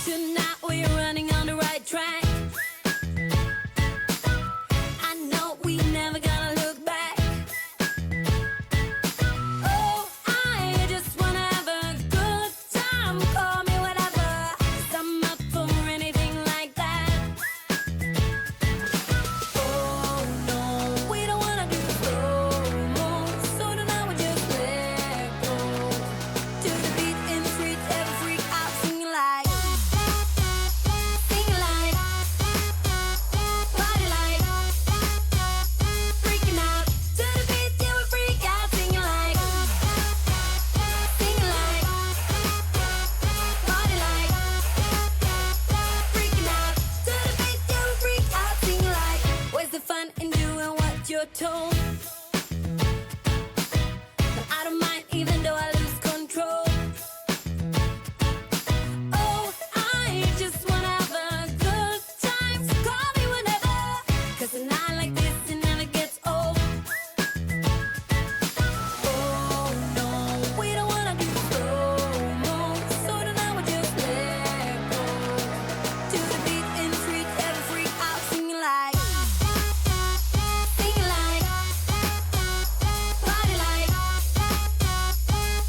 Tonight we're running on the right track. I know we never gonna look back. Oh, I just wanna have a good time. Call me whatever, 'cause I'm up for anything like that. Oh no, we don't wanna do slow-mo, so tonight we just let go. To the beat in the street, every freak out singing like, party like, freaking out. To the beat, yeah, we freak out singing like, party like, freaking out. To the beat, yeah, we freak out singing like. Where's the fun in doing what you're told? But I don't mind even though I lose control. Oh, I just wanna have a good time, so call me whenever, 'cause a night like this, it never gets old. Oh no, we don't wanna do slow-mo, so tonight we just let go. To the beat in the street, every freak out singing like, party like,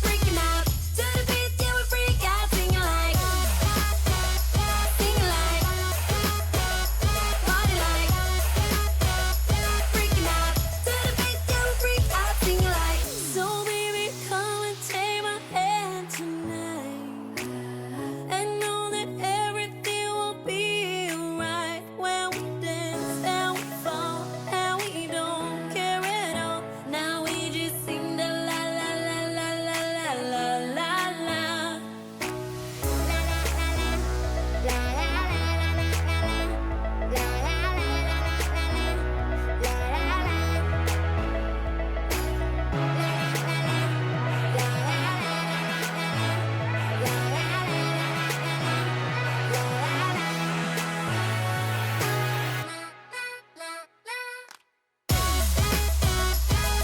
freaking out. To the beat, yeah, we freak out singing like, party like, freaking out. To the beat, yeah, we freak out singing like. So baby, come and take my hand tonight, and know that everything will be alright when we dance and we fall and we don't care at all. Now we just sing the la la la la la la la la la.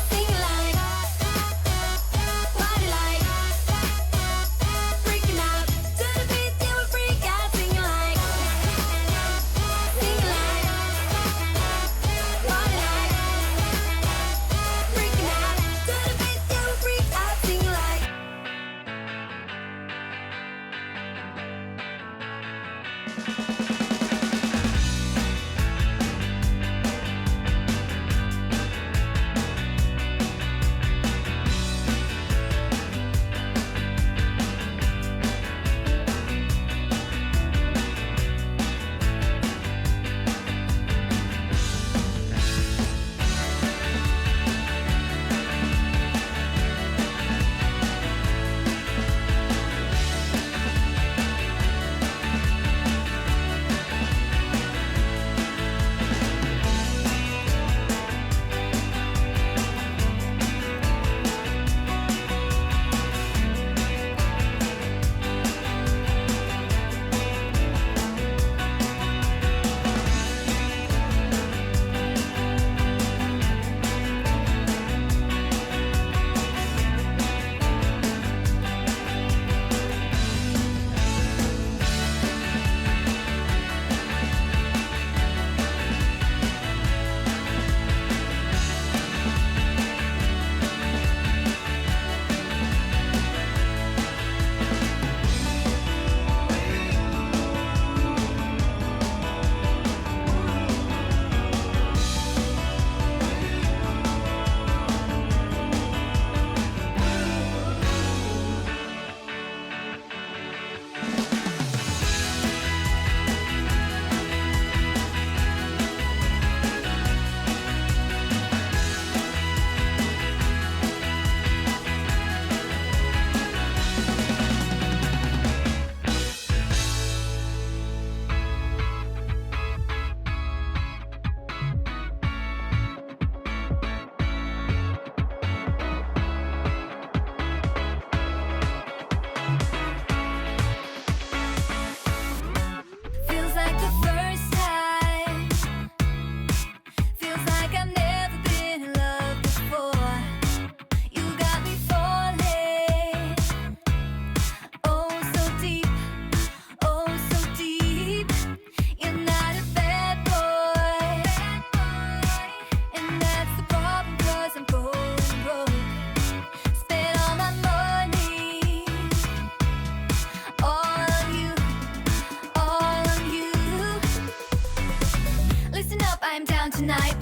Sing like, party like, freaking out. To the beat, yeah, we freak out singing like, party like, freaking out. To the beat, yeah, we freak out singing like.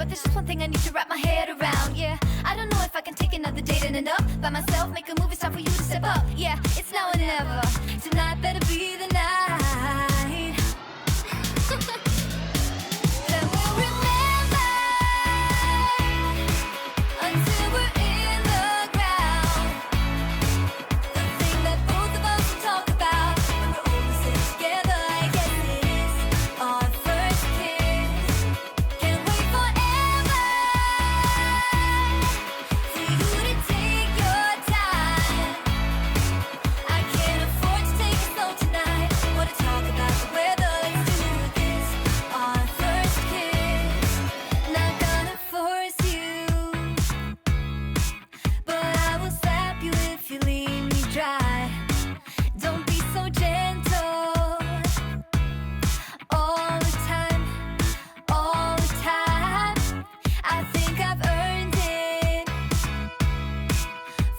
but there's just one thing I need to wrap my head around. Yeah, I don't know if I can take another date and end up by myself. Make a move, it's time for you to step up. Yeah, it's now or never. Tonight better be the night. Then we'll remember until we're in the ground. The thing that both of us will talk about when we're all sitting together. I guess it is our first kiss. Can't wait forever for you to take your time. I can't afford to take it slow tonight. Wanna talk about the weather? Let's do this. Our first kiss. Not gonna force you, but I will slap you if you leave me dry. Don't be so gentle all the time, all the time. I think I've earned it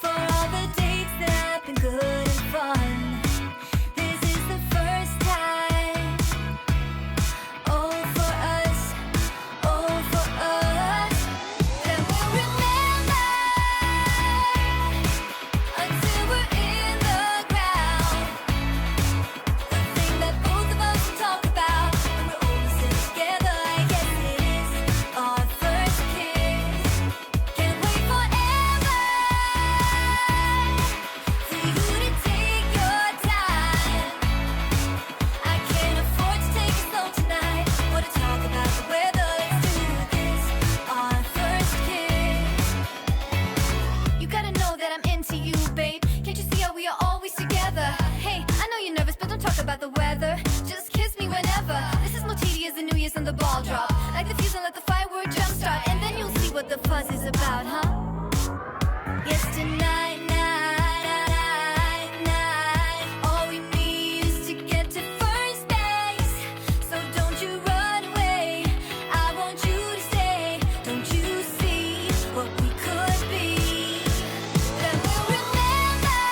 for all the dates that have been good and fun. This is the first time. Oh, for us, oh, for us. Then we'll remember until we're in the ground. The thing that both of us will talk about when we're all sitting together. I guess it is our first kiss. Can't wait forever for you to take your time. I can't afford to take it slow tonight. Wanna talk about the weather? Let's do this. Our first kiss. You gotta know that I'm into you, babe. Can't you see how we are always together? Hey, I know you're nervous, but don't talk about the weather. Just kiss me whenever. This is more tedious as the New Year's and the ball drop. Like the fuse and let the firework jumpstart, and then you'll see what the fuzz is about, huh? Yes, tonight, night. All we need is to get to first base. So don't you run away. I want you to stay. Don't you see what we could be? Then we'll remember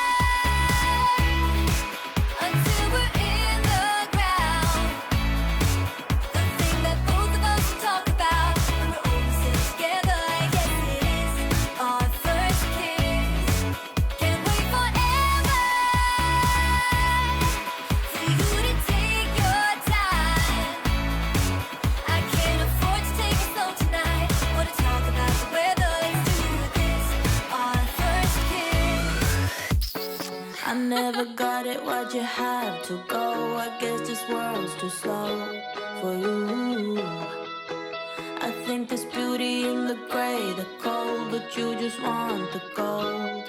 until we're in the ground. The thing that both of us will talk about when we're all sitting together. I guess it is our first kiss. Can't wait forever for you to take your time. I can't afford to take it slow tonight. Wanna talk about the weather? Let's do this. Our first kiss. I never got it, why'd you have to go? I guess this world's too slow for you. I think there's beauty in the gray, the cold, but you just want the gold.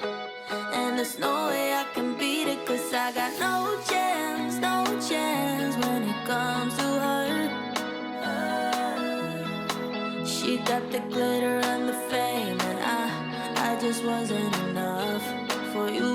And there's no way I can beat it, 'cause I got no chance when it comes to her. She got the glitter and the fame, and I just wasn't enough for you.